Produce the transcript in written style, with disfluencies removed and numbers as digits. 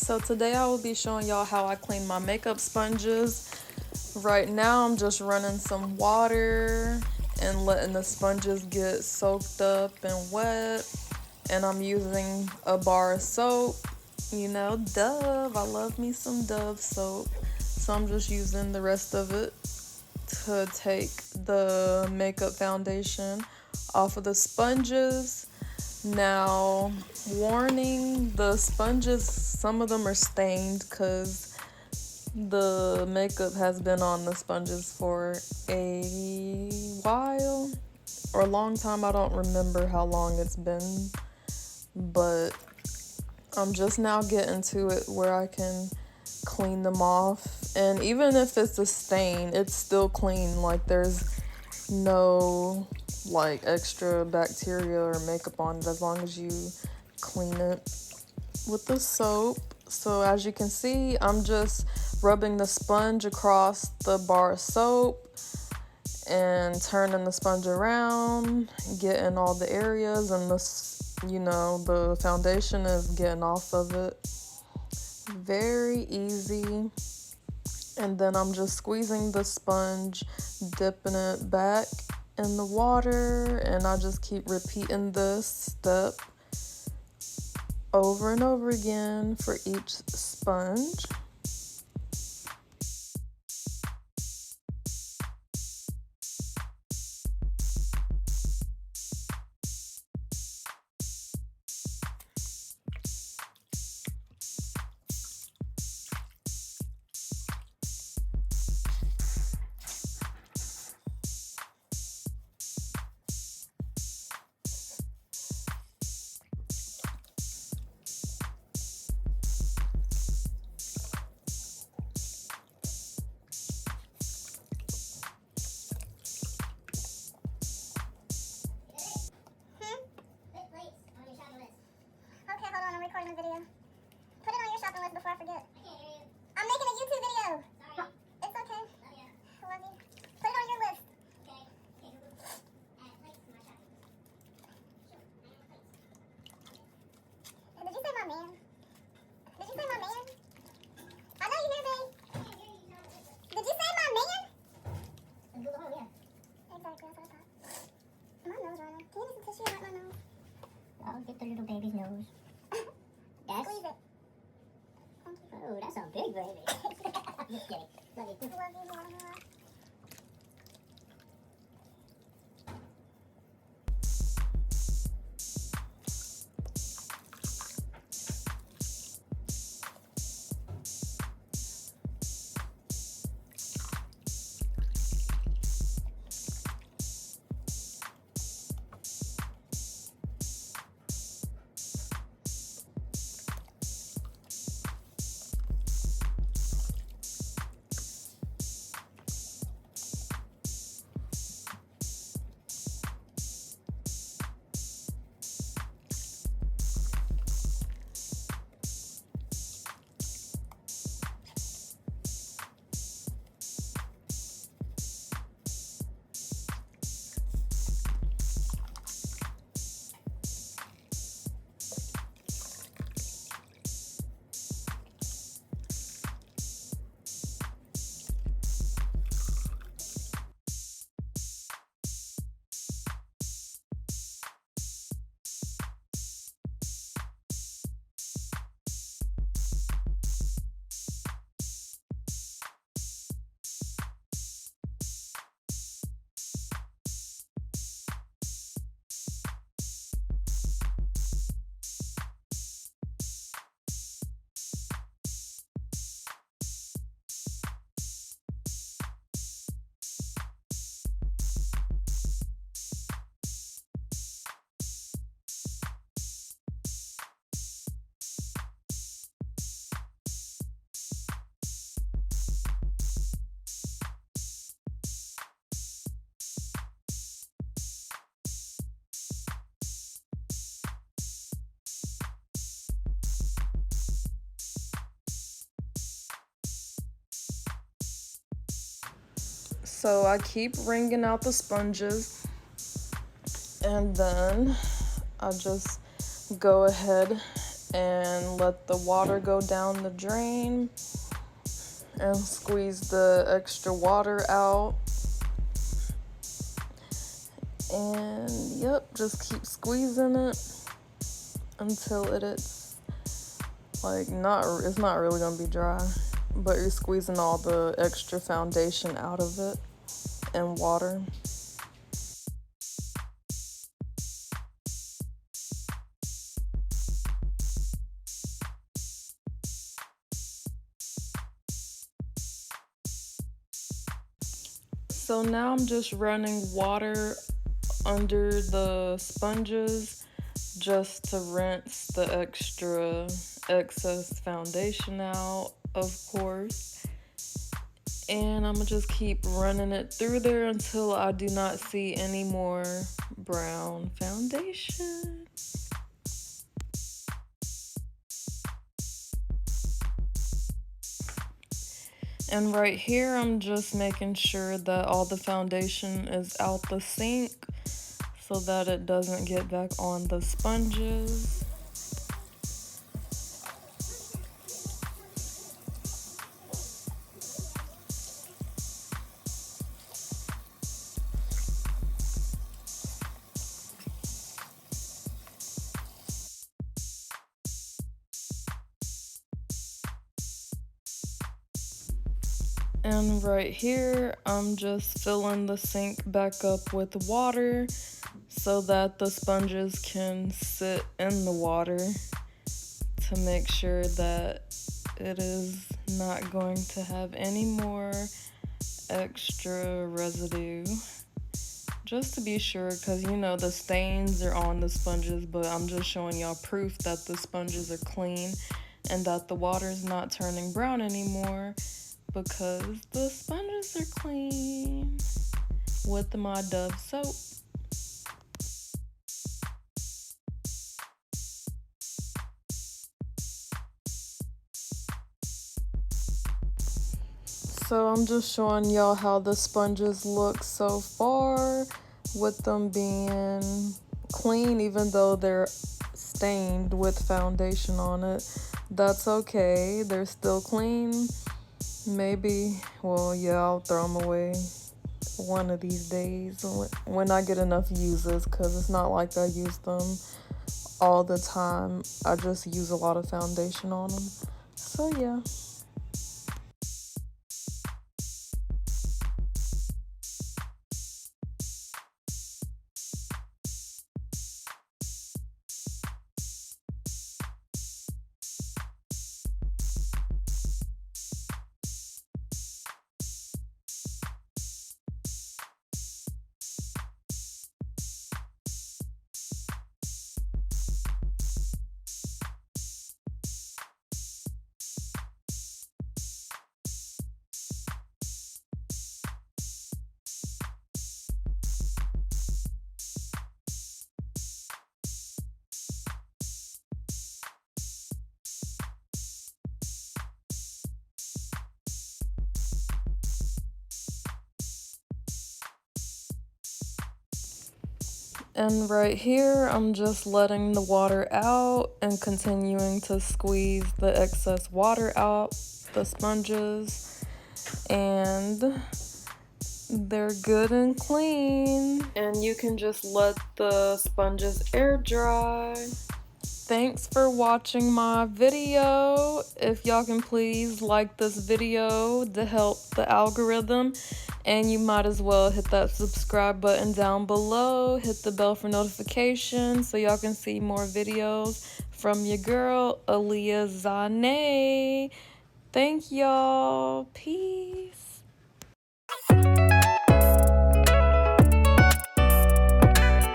So today I will be showing y'all how I clean my makeup sponges. Right now I'm just running some water and letting the sponges get soaked up and wet. And I'm using a bar of soap. You know, Dove. I love me some Dove soap. So I'm just using the rest of it to take the makeup foundation off of the sponges. Now, warning, the sponges, some of them are stained because the makeup has been on the sponges for a while or a long time. I don't remember how long it's been, but I'm just now getting to it where I can clean them off. And even if it's a stain, it's still clean. Like, there's no like extra bacteria or makeup on it as long as you clean it with the soap. So as you can see, I'm just rubbing the sponge across the bar of soap and turning the sponge around, getting all the areas, and the foundation is getting off of it. Very easy. And then I'm just squeezing the sponge, dipping it back in the water, and I just keep repeating this step over and over again for each sponge. Recording a video. Put it on your shopping list before I forget. I can't hear you. I'm making a YouTube video. Sorry. It's okay. Love you. I love you. Put it on your list. Okay. Add plates to my shopping list. Sure. Did you say my man? Did you say my man? I know you hear me. I can't hear you. Did you say my man? Google Home, yeah. Exactly. That's what I thought. My nose running. Can you get some tissue and wipe my nose? I'll get the little baby's nose. Squeeze it. Oh, that's a big baby. Just kidding. Love you. Love you more. So I keep wringing out the sponges, and then I just go ahead and let the water go down the drain and squeeze the extra water out. And yep, just keep squeezing it until it's like it's not really gonna be dry, but you're squeezing all the extra foundation out of it and water. So now I'm just running water under the sponges just to rinse the excess foundation out, of course. And I'm gonna just keep running it through there until I do not see any more brown foundation. And right here, I'm just making sure that all the foundation is out the sink so that it doesn't get back on the sponges. And right here, I'm just filling the sink back up with water so that the sponges can sit in the water to make sure that it is not going to have any more extra residue. Just to be sure, because you know the stains are on the sponges, but I'm just showing y'all proof that the sponges are clean and that the water is not turning brown anymore, because the sponges are clean with my Dove soap. So I'm just showing y'all how the sponges look so far with them being clean, even though they're stained with foundation on it. That's okay, they're still clean. Maybe, well, yeah, I'll throw them away one of these days when I get enough uses, because it's not like I use them all the time. I just use a lot of foundation on them. So yeah. And right here, I'm just letting the water out and continuing to squeeze the excess water out the sponges. And they're good and clean. And you can just let the sponges air dry. Thanks for watching my video. If y'all can please like this video to help the algorithm. And you might as well hit that subscribe button down below. Hit the bell for notifications so y'all can see more videos from your girl, Aaliyah Zhané. Thank y'all. Peace.